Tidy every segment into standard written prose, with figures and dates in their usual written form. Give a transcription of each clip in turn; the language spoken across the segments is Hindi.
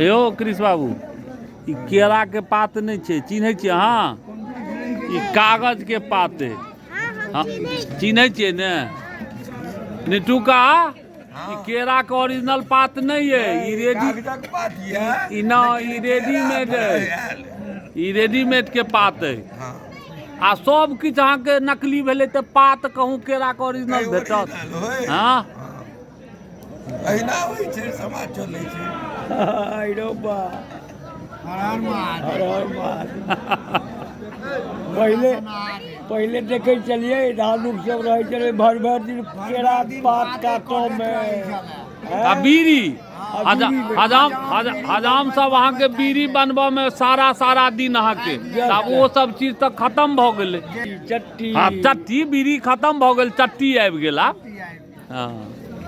यो कृष्ण बाबू ई केरा के पात नहीं छे, चिन्है छियै अहाँ? ई कागज के पात है, चिन्है छियै ने? निटुका ई केरा के ओरिजिनल पात नहीं है, ई रेडीमेड है, ई रेडीमेड के पात है। आ सब किछ अहाँ के नकली भेले तो पात कहूँ केरा के ओरिजिनल भेटत? हाँ अहिना होइ छै, समाज चलै छै। आइरो बा पहले देखे चलिए धानुक सब रहे चले भर भर दिन केरा पात काटो में बीड़ी हजाम सब अहाँ के बीड़ी बनबा में सारा दिन अहाँ के तब वो सब चीज तक खत्म भ गेलै। चट्टी चट्टी बीड़ी खत्म भ गेल, चट्टी आबि गेल आब। हाँ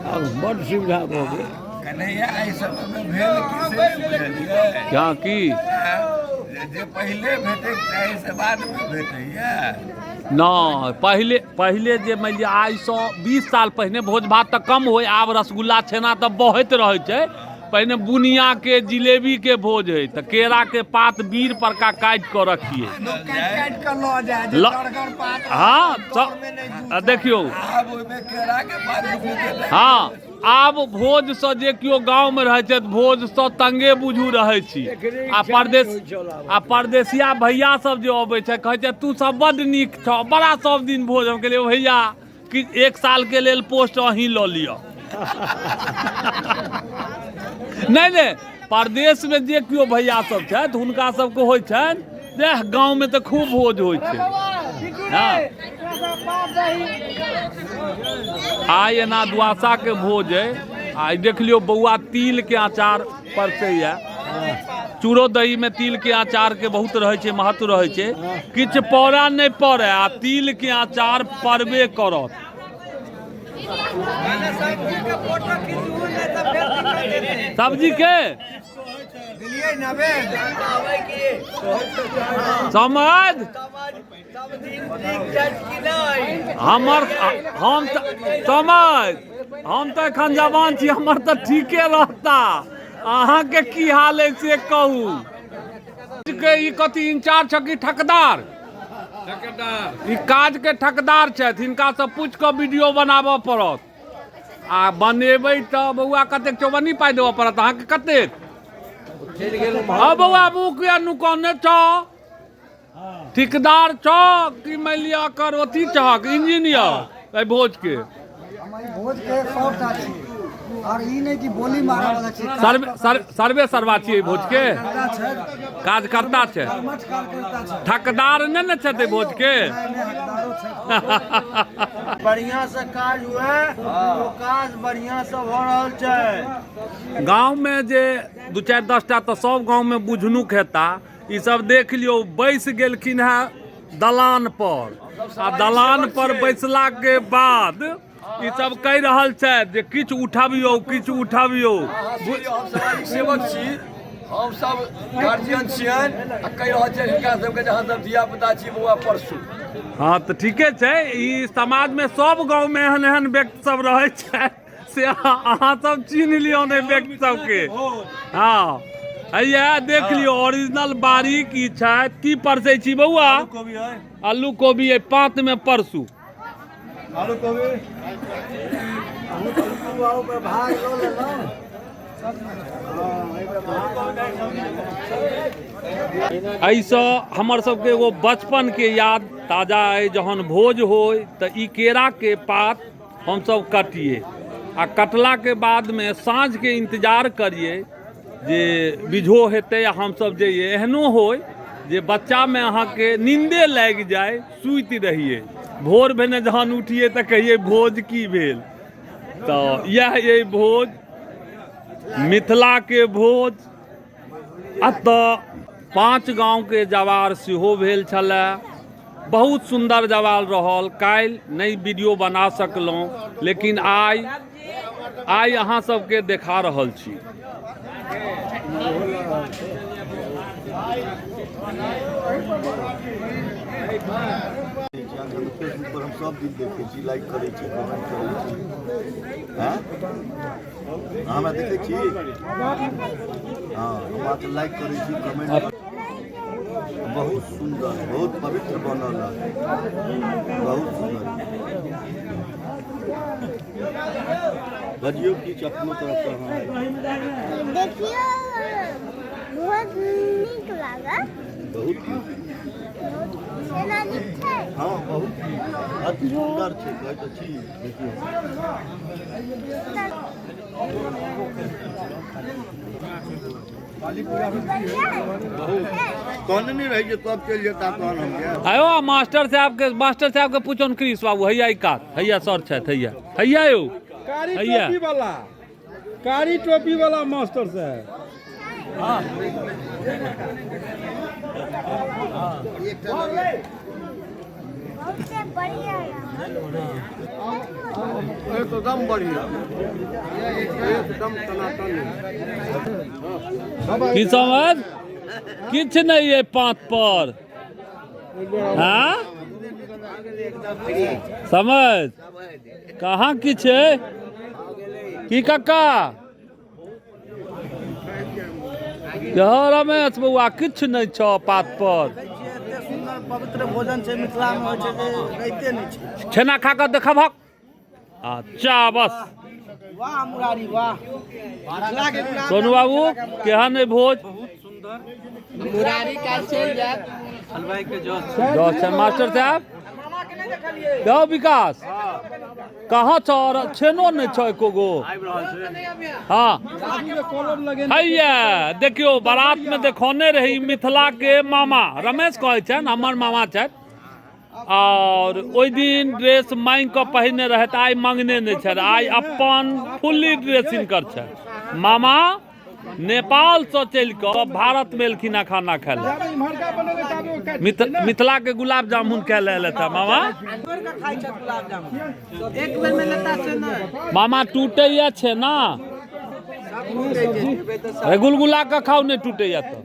अब बड़ सुविधा भ गेल। कन्हैया एहि सब में भेल कि से बुझलियै? क्या की जे पहिले भेटै चाही से बाद में भेटैया न? पहिले जे मान लिअ आइ सँ 20 साल पहिने भोज भात तऽ कम होय, आब रसगुल्ला छेना तऽ बहैत रहै छै। पहिने बुनिया के जिलेबी के भोज है तो केरा के पात बीर पर का काट कर रखिए। हाँ देखियो, हाँ आब भोज से जे कियो गाँव में रहे भोज से तंगे बुझू रहे छी। आ परदेसिया भैया सब जो अबै छै कहै छै तू सब बड नीक छ, बड़ा सब दिन भोज। हम कहलिए भैया कि 1 साल के लेल पोस्ट अहीं लऽ लिअ। नहीं परदेश में जे कियो भैया सब छथि हुनका सबके होइ छनि जे गाँव में तो खूब भोज होइ छै। हाँ आइ एना दुआसा के भोज है। आई देख लियो बउआ तिल के अचार परसैया। चूड़ो दही में तिल के अचार के बहुत रहे छै, महत्व रहे छै। किछ पौरा नहीं पड़े आ तिल के अचार पड़बे करत। सब्जी के समझ हमर हम समझ हम तो एखन जवान छी, हमर तो ठीके रहता। अहाँ के की हाल है से कहू। ई कथी इंचार्ज छ कि ठेकेदार? ई काज के ठेकेदार छथि, हिनका से पूछ के वीडियो बनाबऽ पड़त। आ बनेबै तऽ बउआ कतेक चौबन्नी पाइ देबऽ पड़त अहाँके? कतेक? हाँ बउआ मुँह किया नुकाने छ? ठेकेदार छ कि मानि लिअ कर अथी छहक इंजीनियर भोज के? और ई नहीं कि बोली मारा वाला छै। सर्वे सर्वा छियै भोज के? कार्यकर्ता छै, ठेकेदार नहीं न छै भोज के? बढ़िया से काज हुए तो काज बढ़िया से भ रहल छै। गाँव में जे 2-4-10 टा तो सब गाँव में बुझनुक हेता। ई सब देख लियो बैस गेलखिन है दलान पर, आ दलान पर बैसला के बाद ई सब कह रहल छै जे किछु उठाबियो किछु उठाबियो। सेवक छी हम सब, गार्जियन छियन आ कहि रहल छै हिनका सबके जहाँ सब धिया पुता छी बउआ परसू। हाँ तो ठीके छै। ई समाज में सब गाँव में एहन एहन व्यक्ति सब रहे छै से अहाँ सब चिन्ह लियो ने व्यक्ति सबके। हाँ हैया देख लियो ओरिजिनल बारीक ई छै। की परसै छी बउआ? आलू कोबी है पात में परसू। आलू कोबी भाग लो ले ऐसा हमर सबके एगो बचपन के याद ताजा है। जहन भोज होय तो ई केरा के पात हम सब कटिए, आ कटला के बाद में साँझ के इंतजार करिए जे बिझो हेतै। हम सब जाइए, एहनो होय जे बच्चा में अहाँ के नींदे लाग जाए, सुति रहिए। भोर भेने जहन उठिए तो कहिए भोज की भेल। तो यह ये भोज मिथिला के भोज। अतः 5 गाँव के जवार सेहो भेल छलै। बहुत सुंदर जवाल रहल। काल्हि नहीं वीडियो बना सकलहुँ, लेकिन आई अहाँ सबके देखा रहल छी। फेसबुक पर हम सब दिन देखे छी, लाइक करे छी, कमेंट करे छी। हैं हमरा देखे छी। हाँ हाँ हम आके लाइक करै छी कमेंट बहुत सुंदर बहुत पवित्र बनल है बहुत सुंदर बजियो किछु अपनो तरफ से हाँ देखियो बहुत नीक लागल बहुत केना नीक छै हाँ बहुत अति सुंदर छै कहै तऽ छी देखियो कौन नहीं रही जो तब चल जाता तहन हम गए आयो मास्टर साहब के पूछो न क्रिस बाबू हैया ई कात हैया सर छथि हैया हैया यौ हैया कारी टोपी वाला मास्टर साहब बहुते बढ़िया एकदम बढ़िया एकदम टनाटन की समझ किछ नहीं है पात पर हाँ समझ कहाँ किछ है की काका यह रमेश बउआ किछ नहीं छो पात पर पवित्र भोजन छै मिथिला में होय छै जे रहिते नहीं छै छेना खा कर देखबहक अच्छा बस वाह मुरारी वाह सोनू बाबू केहन है भोज मुरारी काल चल जात हलवाई के जोश जोश है मास्टर साहब जाओ विकास कहाँ छो और छेनो नहीं छो एको गो हाँ हैया देखियो बारात में देखौने रही मिथिला के मामा रमेश कहै छन हमर मामा छथि और ओहि दिन ड्रेस मांग के पहिने रहे त आइ मांगने नहीं छे आइ अपन फुल्ली ड्रेसिंग कर छे मामा नेपाल से चल के भारत में एलखिन खाना खाय ले मिथिला के गुलाब जामुन खाय ले था मामा एक बेर में लेता छै ना मामा टूटे छे ना गुलगुला के खाओ नहीं टूटे तो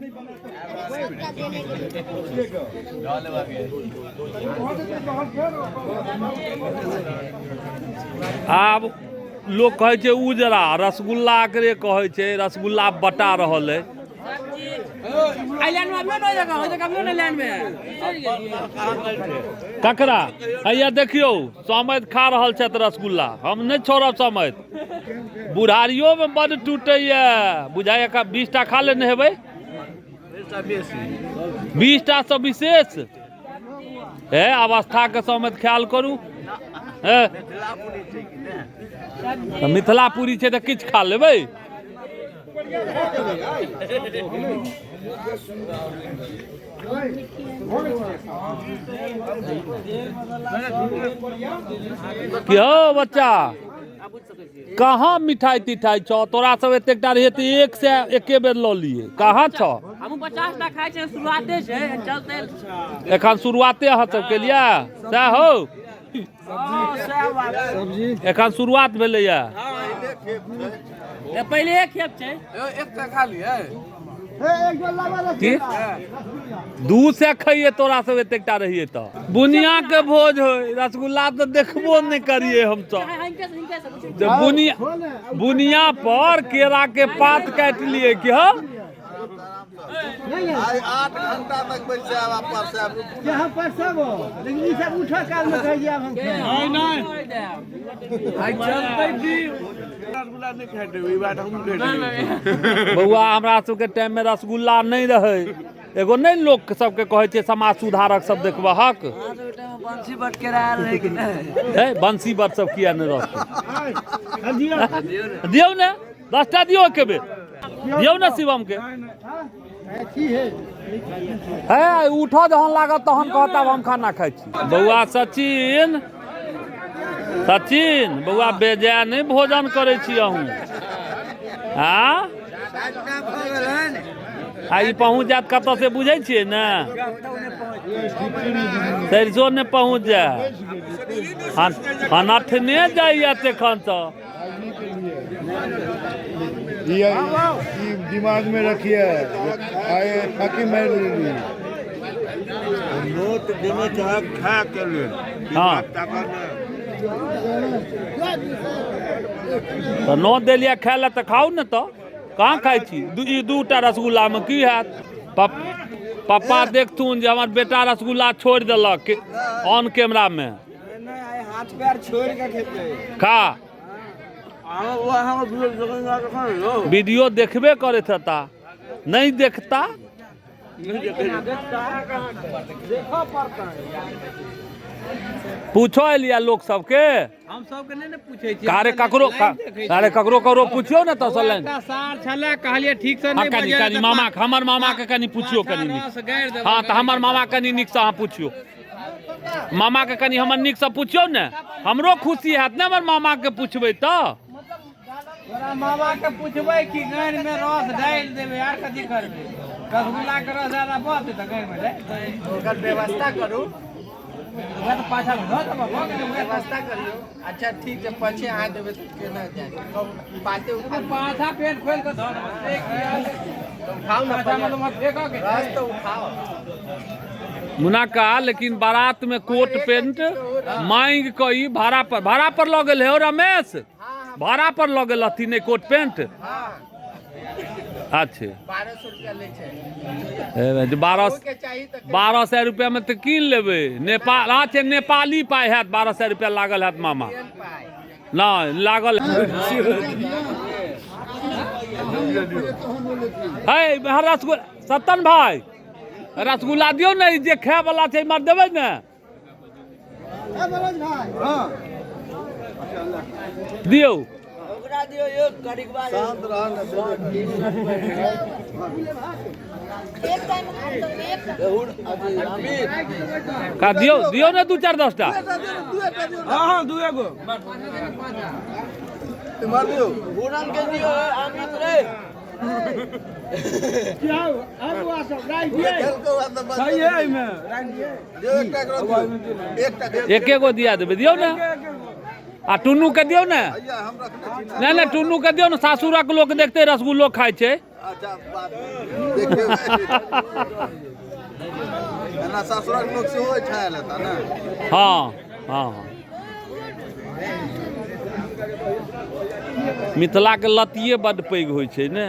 आब लोग कहे छै उजरा रसगुल्ला एकरे कहे छै रसगुल्ला बटा रहल है ककरा हैया देखियो समैत खा रहल छथि रसगुल्ला हम नहीं छोड़ब समैत बुढ़ारियों में बड़ टूटे बुझाय 20टा खा लेने हेबै 20टा से विशेष है अवस्था के समेत ख्याल करू मिथिला पूरी छै तऽ किछु खा लेबै कि हो बच्चा कहाँ मिठाई तिठाई छो तोरा सब एतेकटा रहिए तऽ एक से एके बेर लऽ लिए कहाँ छो हम 50टा खाइ छै शुरुआते छै चलते एखन शुरुआते अहाँ सब के लिए सएह हो एखन शुरुआत भेलैया पहिले एक खेप छै एकटा खा लियै की 200 खइए तोरा सब एतेकटा रहिए तो बुनिया के भोज हो रसगुल्ला तो देखबो नहीं करिए हम तो जब बुनिया पर केरा के पात काट लिए कि हो 8 घंटा तक बैठ जाए वापस यहाँ पर सब लेकिन ई सब उठा काल में कह दिया हम नहीं आई चलते की रसगुल्ला नहीं खाए ई बात हम कह बउआ हमरा सबके टाइम में रसगुल्ला नहीं रहे एगो नहीं लोग सबके कहे छै समाज सुधारक सब देखबहक बंसी बट के रहल है कि है बंसी बट सब किया नहीं रहते दियो ने 10टा दियो के बेर दियो ने शिवम के है उठो जहन लागत तहन कहता हम खाना खाइ छी बउआ सचिन बउआ बेजाय नहीं भोजन करे छी अहूँ हाँ आई पहुँच जात कत से बुझे छियै ने सरिसो ने पहुँच जाए अनठने जाइए तेखन तो दिमाग में रखिए आए फाकी मार ली नोट देने चाहे खा कर ले हाँ तो नोट दे लिया खाए ला तो खाओ न तो कहाँ खाइ छी ई 2टा रसगुल्ला में की हैत पप्पा देखथुन जे हमर बेटा रसगुल्ला छोड़ देलक ऑन कैमरा में हाथ पैर छोड़ के खेते खा वीडियो देखबे करत हता नहीं देखता पूछो एलिया लोग सबके हम सबके नहीं पूछे छी कारे ककरो पूछियो ना तो सलन सार छले कहलिए ठीक से नहीं कनी कनी मामा हमर मामा के कनी पूछियो कनी हां त हमर मामा कनी निक से अहाँ पूछियो मामा के कनी हमर निक से पूछियो ने हमरो खुशी हैत ने हमर मामा के पूछबै त तोरा मामा के पूछबै कि गाड़ में रस डाल देबे यार कथि करबे रसगुल्ला के रस ज्यादा बच त गाड़ में डाल ओकर व्यवस्था करू मैं तो पाछा में न तब व्यवस्था करियो अच्छा ठीक है पछे आ देबे त केना जाय बातें ऊपर पाछा पेट खोल के धर उठाओ ना पाछा में मत देखो के रस तो उठाओ मुनाका लेकिन बारात में कोट पैंट मांग कई भाड़ा पर लग गेल है रमेश भाड़ा पर लग गेल हथी नहीं कोट पैंट अच्छे 1200 रुपया ले छै 1200 रुपया में तो कीन लेबै नेपाल अच्छे नेपाली पाई है 1200 रुपया लागल है मामा ना लागल है रसगुल्ला सत्तन भाई रसगुल्ला दियो नहीं जे खाए वाला छै इमहर देबै ने दियो ओकरा दियो एक कड़ी के बाद शांत रह का दियो ना 2-4-10 टा हां दू एगो मार दियो पूरन के दियो अमित रे क्या आगू आ सब राइ दिए खेल को बात बस सही है में राइ दिए दियो एकटा करो एकटा एके गो दिया देबै दियो ना आ टुन्नू के दियो ना भैया हम रखने छी नहीं टुन्नू के दियो ना सासुरक लोग देखते रसगुल्लो खाइ छै अच्छा बात देखियो ना ससुरक लोग से हो छाया लेता ना हाँ हाँ मिथिला के लत्तिए बड्ड पैघ होइ छै ने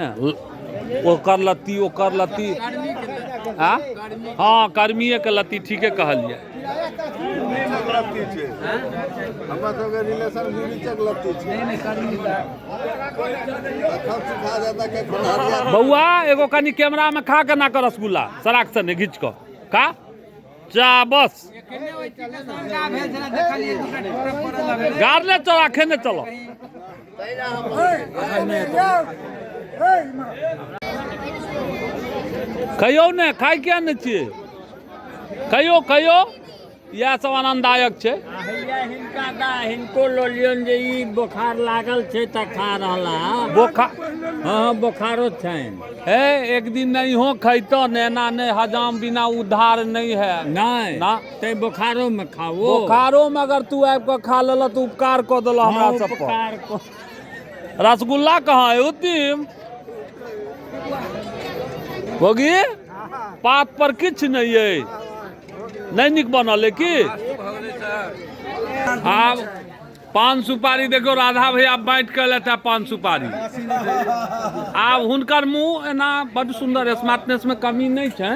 ओकर लत्ती हाँ कर्मीए के लत्ती ठीके कहलियै लत्ती छै हमरा सबके रिलेशन नीचक लत्ती छै नहीं कर्मी खा जाता के खिलाड़िया बउआ एगो कनी कैमरा में खा के ना कर रसगुल्ला सराक से घींच क का चा बस गाड़ले चला खेने चलो कहियो ने खाई क्या न छियै कहियो यह सब आनंददायक छै हिनको लोलियन जे ई बोखार लागल छै त खा रहला हाँ बोखारो छैन हे एक दिन नहीं हो खैतो एना नहीं हजाम बिना उद्धार नहीं है नहीं ना ते बोखारो में खाओ बोखारो में अगर तू आबि के खा लेला तो उपकार क देला हमरा सब पर रसगुल्ला कहाँ है उतिम होगी पात पर किछ नहीं है नहीं निक बनल है की आब पान सुपारी देखो राधा भैया बांट के लेता पान सुपारी आब हुनकर मुंह एना बड़ सुंदर स्मार्टनेस में कमी नहीं छै